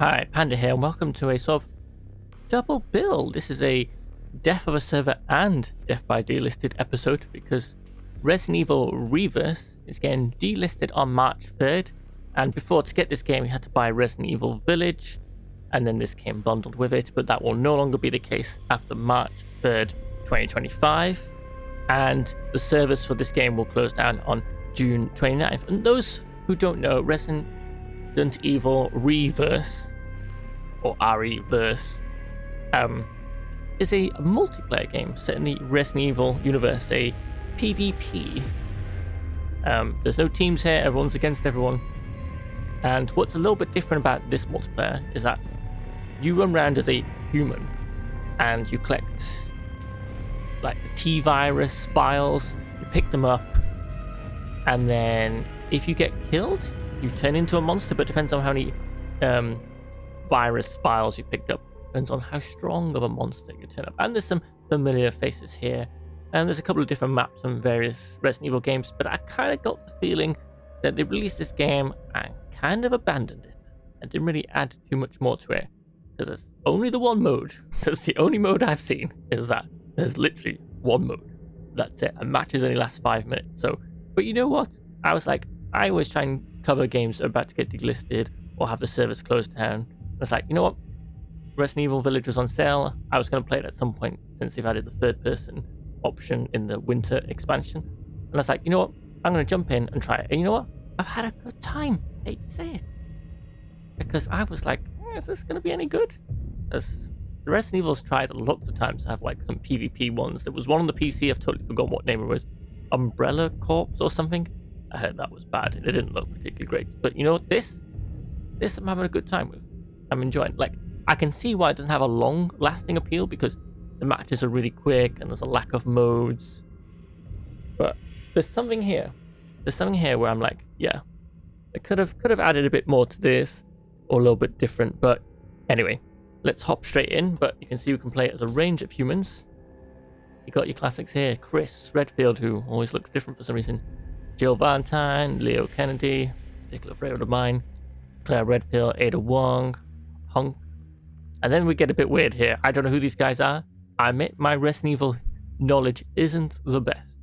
Hi, Panda here, and welcome to a sort of double bill. This is a Death of a Server and Death by Delisted episode because Resident Evil Reverse is getting delisted on March 3rd. And before, to get this game, you had to buy Resident Evil Village, and then this came bundled with it, but that will no longer be the case after March 3rd, 2025. And the servers for this game will close down on June 29th. And those who don't know, Resident Evil Reverse, or RE-verse, is a multiplayer game set in the Resident Evil universe, a PvP. There's no teams here, everyone's against everyone. And what's a little bit different about this multiplayer is that you run around as a human and you collect like the T-virus files, you pick them up, and then if you get killed, you turn into a monster, but it depends on how many virus files you picked up. Depends on how strong of a monster you turn up. And there's some familiar faces here. And there's a couple of different maps from various Resident Evil games, but I kind of got the feeling that they released this game and kind of abandoned it and didn't really add too much more to it. Because there's only the one mode. That's the only mode I've seen, is that there's literally one mode. That's it. And matches only last 5 minutes. So, but you know what? I was like, I always try and cover games that are about to get delisted or have the servers closed down. It's like, you know what? Resident Evil Village was on sale. I was going to play it at some point since they've added the third person option in the winter expansion. And I was like, you know what? I'm going to jump in and try it. And you know what? I've had a good time. I hate to say it. Because I was like, is this going to be any good? As the Resident Evil's tried lots of times to have like some PvP ones. There was one on the PC, I've totally forgotten what name it was. Umbrella Corps or something. I heard that was bad. It didn't look particularly great. But you know what? This I'm having a good time with. I'm enjoying. Like, I can see why it doesn't have a long-lasting appeal because the matches are really quick and there's a lack of modes. But there's something here. There's something here where I'm like, yeah, I could have added a bit more to this or a little bit different. But anyway, let's hop straight in. But you can see we can play it as a range of humans. You got your classics here. Chris Redfield, who always looks different for some reason. Jill Valentine, Leo Kennedy, particular favorite of mine. Claire Redfield, Ada Wong, Hunk. And then we get a bit weird here. I don't know who these guys are. I admit my Resident Evil knowledge isn't the best.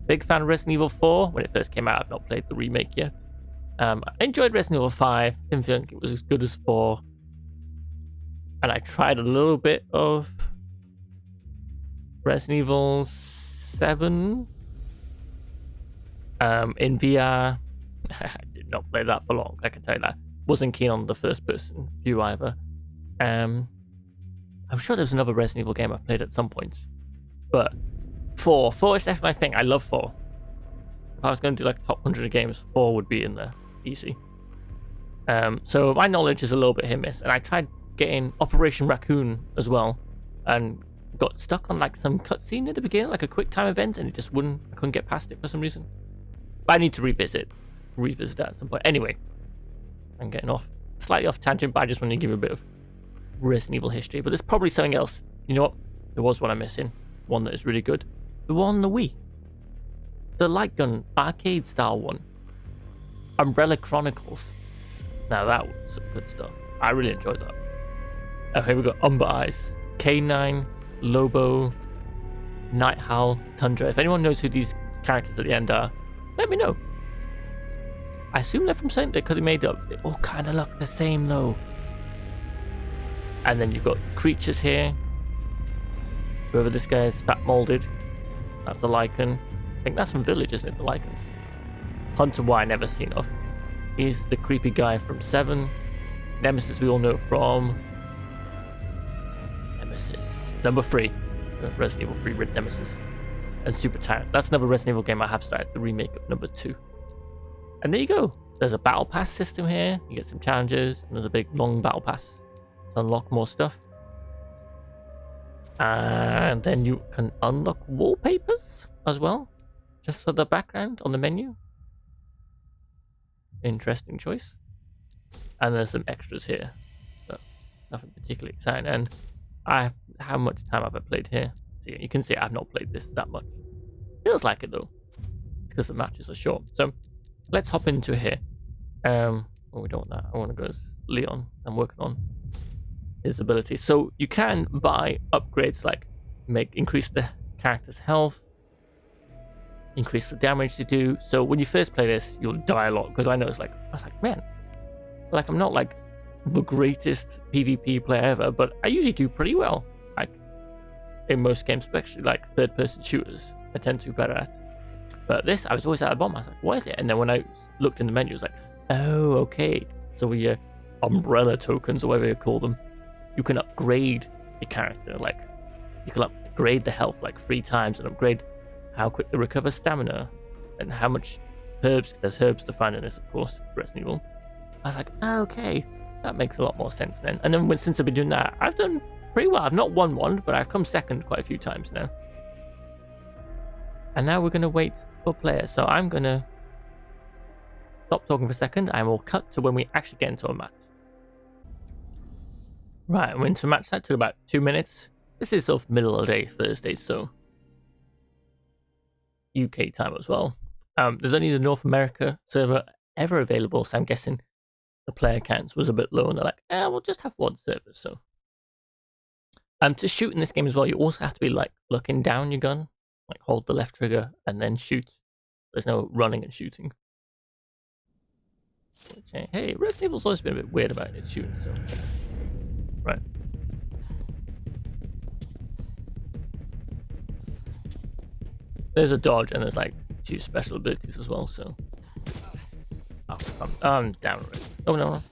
Big fan of Resident Evil 4 when it first came out. I've not played the remake yet. I enjoyed Resident Evil 5. Didn't think it was as good as 4. And I tried a little bit of Resident Evil 7 in VR. I did not play that for long, I can tell you that. Wasn't keen on the first person view either. I'm sure there's another Resident Evil game I've played at some points. But 4 is definitely my thing. I love 4. If I was going to do like top 100 of games, 4 would be in there. Easy. So my knowledge is a little bit hit miss. And I tried getting Operation Raccoon as well. And got stuck on like some cutscene at the beginning, like a quick time event. And it just wouldn't, I couldn't get past it for some reason. But I need to revisit that at some point. Anyway, I'm getting slightly off tangent, but I just want to give you a bit of Resident Evil history. But there's probably something else. You know what? There was one I'm missing. One that is really good. The one on the Wii. The light gun arcade style one. Umbrella Chronicles. Now that was some good stuff. I really enjoyed that. Okay, we've got Umber Eyes, K9, Lobo, Night Howl, Tundra. If anyone knows who these characters at the end are, let me know. I assume they're from something that could be made up. They all kind of look the same though. And then you've got creatures here. Whoever this guy is, fat molded. That's a lichen. I think that's from Village, isn't it? The lichens. Hunter Y, never seen of. He's the creepy guy from 7. Nemesis we all know from Nemesis number 3. Resident Evil 3 Nemesis. And Super Tyrant. That's another Resident Evil game I have started, the remake of number 2. And there you go. There's a battle pass system here. You get some challenges, and there's a big long battle pass to unlock more stuff. And then you can unlock wallpapers as well, just for the background on the menu. Interesting choice. And there's some extras here, but nothing particularly exciting. And how much time have I played here? See, you can see I've not played this that much. Feels like it though. It's because the matches are short. So let's hop into here. Oh, we don't want that. I want to go as Leon. I'm working on his abilities. So you can buy upgrades like increase the character's health, increase the damage they do. So when you first play this, you'll die a lot because I was like, man, like I'm not like the greatest PvP player ever, but I usually do pretty well. Like in most games, especially like third-person shooters, I tend to do better at. But this, I was always at a bomb. I was like, what is it? And then when I looked in the menu, it was like, oh, okay. So with your umbrella tokens or whatever you call them, you can upgrade your character. Like you can upgrade the health like 3 times and upgrade how quick they recover stamina and how much herbs. There's herbs to find in this, of course, Resident Evil. I was like, okay, that makes a lot more sense then. And then since I've been doing that, I've done pretty well. I've not won one, but I've come second quite a few times now. And now we're going to wait for players. So I'm going to stop talking for a second. I will cut to when we actually get into a match. Right, we're into a match. That took about 2 minutes. This is sort of middle of the day, Thursday, so UK time as well. There's only the North America server ever available, so I'm guessing the player counts was a bit low, and they're like, we'll just have one server. So to shoot in this game as well, you also have to be like looking down your gun, like hold the left trigger and then shoot. There's no running and shooting. Hey, Resident Evil's always been a bit weird about its shooting, so right. There's a dodge and there's like 2 special abilities as well, so I'm down already. Oh no.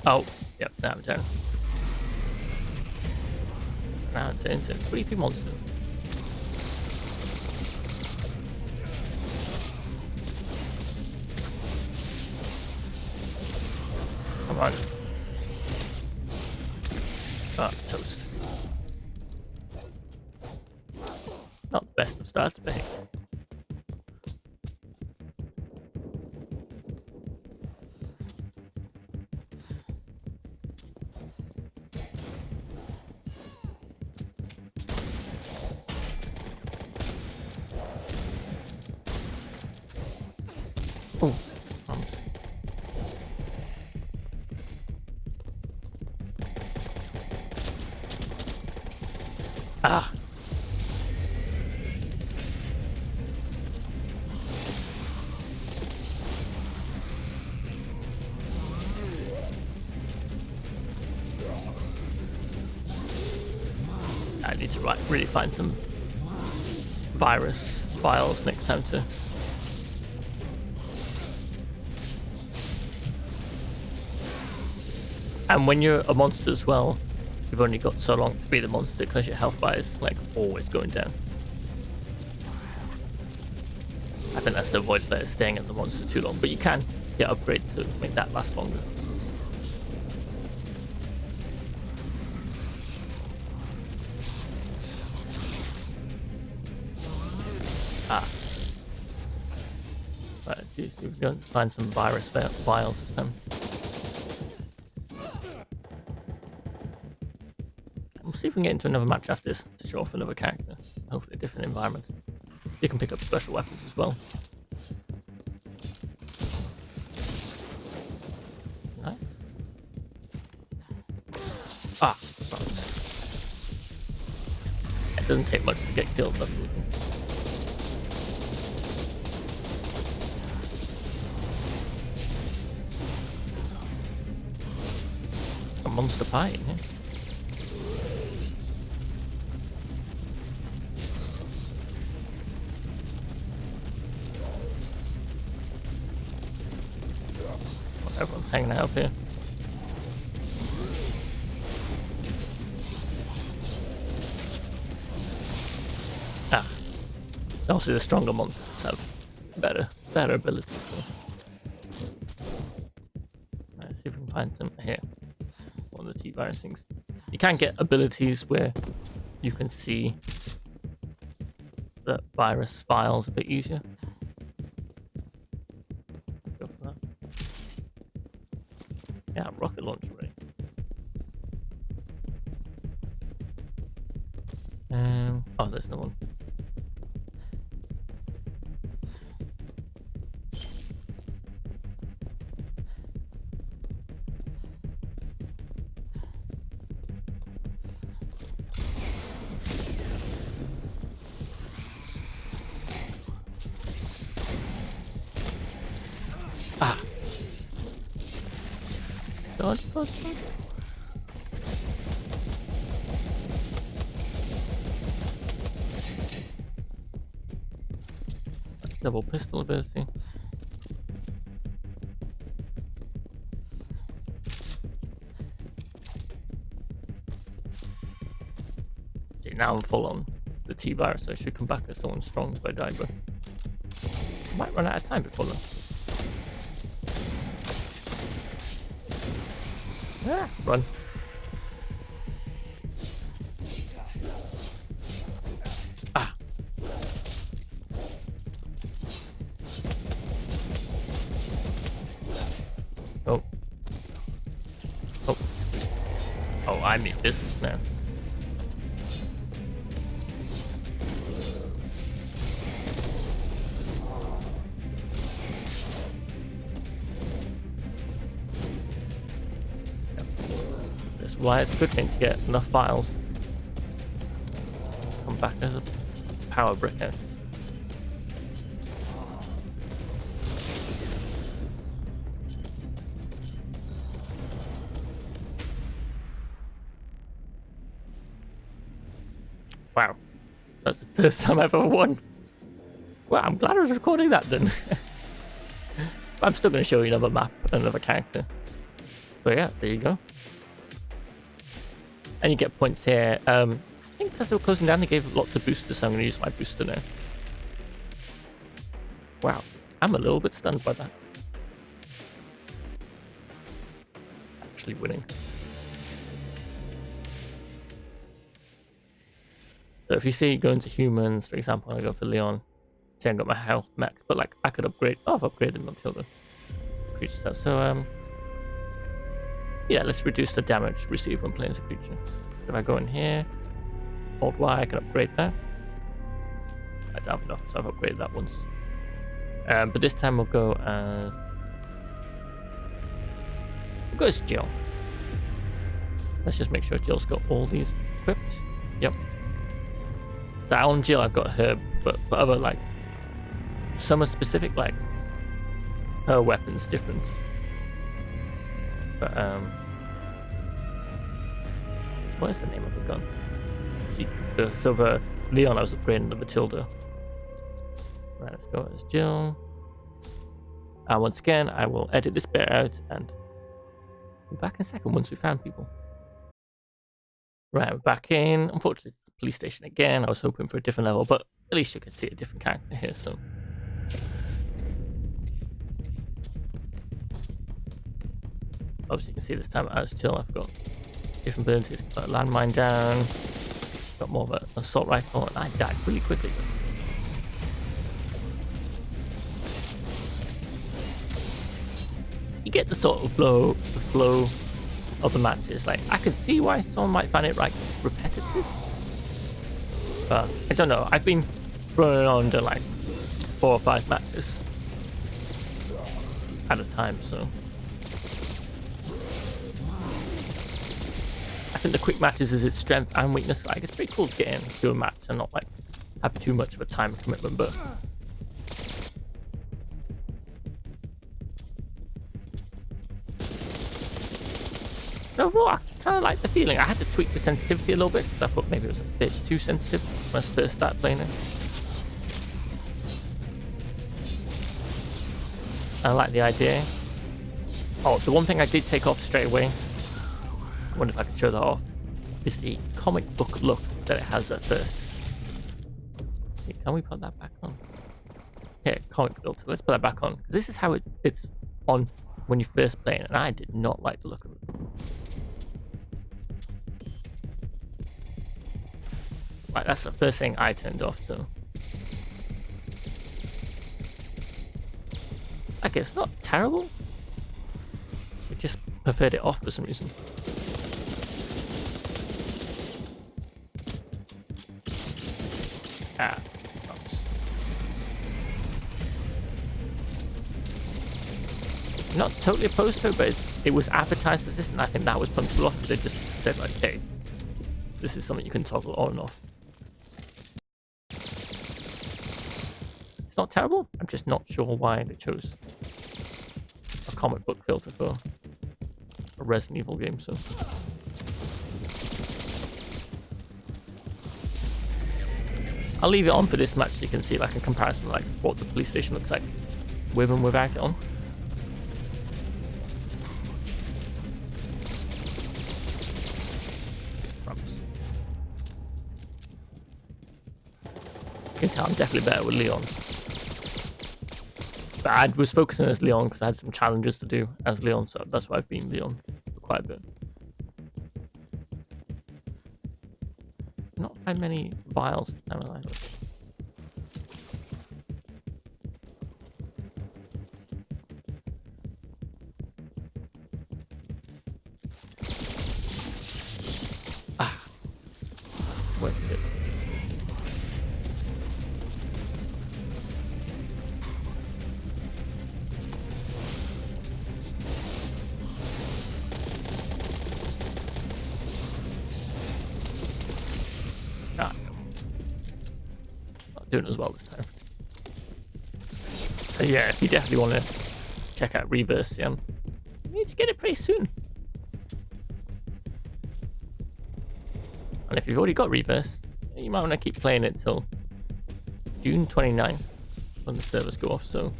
Oh, yep, now I'm down. Now I'm turned into a creepy monster. Come on. Ah, toast. Not the best of starts, but hey. Oh, ah. I need to really find some virus files next time to. And when you're a monster as well, you've only got so long to be the monster because your health bar is like always going down. I think that's to avoid players staying as a monster too long, but you can get upgrades to make that last longer. Ah. Right, let's see if we can find some virus files this time. We'll see if we can get into another match after this to show off another character. Hopefully a different environment. You can pick up special weapons as well. Nice. Ah, right. It doesn't take much to get killed, that's it. A monster pie in here. Everyone's hanging out up here. Ah. Also, the stronger monsters have better abilities. So. Let's see if we can find some here. One of the T-virus things. You can get abilities where you can see the virus files a bit easier. Go for that. Yeah, rocket launcher ready. Oh, there's no one. Dodge, dodge, dodge. Double pistol ability. See, now I'm full on the T-virus, so I should come back as someone strong if I die, but I might run out of time before then. Ah, run. Ah. Oh. Oh. Oh, I mean business now. That's why it's a good thing to get enough files. Come back as a power brick house. Wow, that's the first time I've ever won. Well, I'm glad I was recording that then. I'm still going to show you another map, another character. But yeah, there you go. And you get points here. I think because they were closing down, they gave lots of boosters, so I'm going to use my booster now. Wow, I'm a little bit stunned by that. Actually winning. So if you see going to humans, for example, I go for Leon. See, I got my health max, but like I could upgrade. Oh, I've upgraded Matilda. Creature stuff. So yeah, let's reduce the damage received when playing as a creature. If I go in here, hold Y, I can upgrade that. I don't have enough, so I've upgraded that once. But this time we'll go as Jill. Let's just make sure Jill's got all these equipped. Yep. So on Jill I've got her, but for other like some are specific, like her weapon's different. But what is the name of the gun? So for Leon I was upgrading the Matilda. Right, let's go as Jill. And once again I will edit this bit out and be back in a second once we found people. Right, we're back in. Unfortunately, it's the police station again. I was hoping for a different level, but at least you could see a different character here, so. Obviously, you can see this time as Jill, I've got different abilities. Got a landmine down, got more of an assault rifle, and I died really quickly. You get the sort of flow of the matches. Like, I could see why someone might find it like repetitive, but I don't know. I've been running on to like 4 or 5 matches at a time, so I think the quick matches is its strength and weakness. Like, it's pretty cool to get into a match and not like have too much of a time commitment, but overall, I kind of like the feeling. I had to tweak the sensitivity a little bit because I thought maybe it was a bit too sensitive when I first started playing it. I like the idea. Oh, the one thing I did take off straight away, I wonder if I can show that off, is the comic book look that it has at first. Can we put that back on? Yeah, comic filter. Let's put that back on. Because this is how it's on when you first play it, and I did not like the look of it. Right, that's the first thing I turned off, so. Like, it's not terrible. I just preferred it off for some reason. Ah. Oops. Not totally opposed to it, but it was advertised as this, and I think that was punchable off. They just said, like, hey, this is something you can toggle on and off. It's not terrible. I'm just not sure why they chose a comic book filter for a Resident Evil game, so. I'll leave it on for this match so you can see like a comparison like what the police station looks like with and without it on. You can tell I'm definitely better with Leon. But I was focusing as Leon because I had some challenges to do as Leon, so that's why I've been Leon for quite a bit. Not find many vials this time of life. Ah, worth it. Doing as well this time. So yeah, if you definitely want to check out Reverse, you need to get it pretty soon. And if you've already got Reverse, you might want to keep playing it till June 29th when the servers go off. So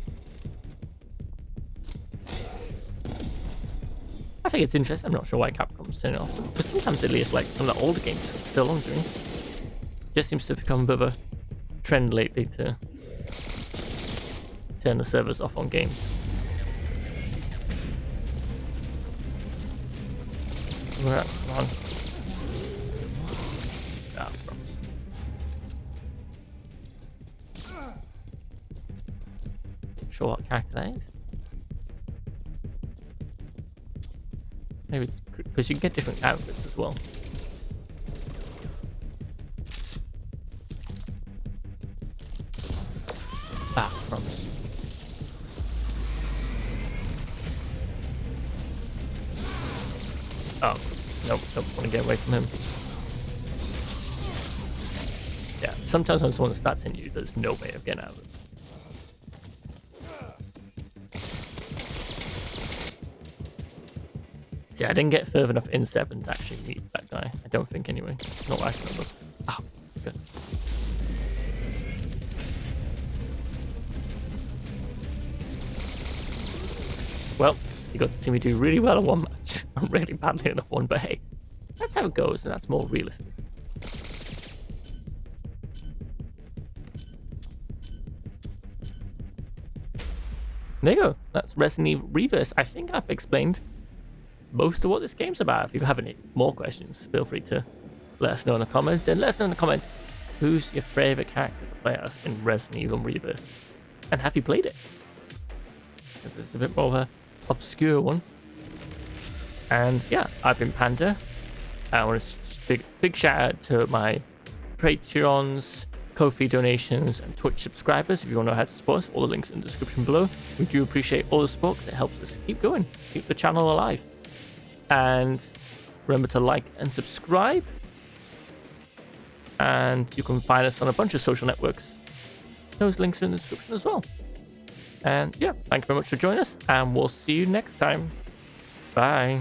I think it's interesting. I'm not sure why Capcom's turning it off, because sometimes it leaves like some of the older games still on doing. Just seems to become a bit of a trend lately to turn the servers off on games. Come on. Ah, props. Not sure what character that is. Maybe because you can get different outfits as well. Ah, promise. Oh, nope, don't want to get away from him. Yeah, sometimes when someone starts hitting you, there's no way of getting out of it. See, I didn't get further enough in 7 to actually meet that guy. I don't think anyway. Not what I can remember. Oh, good. Well, you got to see me do really well in one match. I'm really badly enough one, but hey, that's how it goes, and that's more realistic. There you go. That's Resident Evil Reverse. I think I've explained most of what this game's about. If you have any more questions, feel free to let us know in the comments, and let us know in the comment who's your favorite character to play as in Resident Evil Reverse, and have you played it? Because it's a bit more of a obscure one. And yeah, I've been Panda. I want to big shout out to my Patreons, Ko-fi donations, and Twitch subscribers. If you want to know how to support us, all the links in the description below. We do appreciate all the support because it helps us keep going, keep the channel alive. And remember to like and subscribe. And you can find us on a bunch of social networks. Those links are in the description as well. And yeah, thank you very much for joining us, and we'll see you next time. Bye.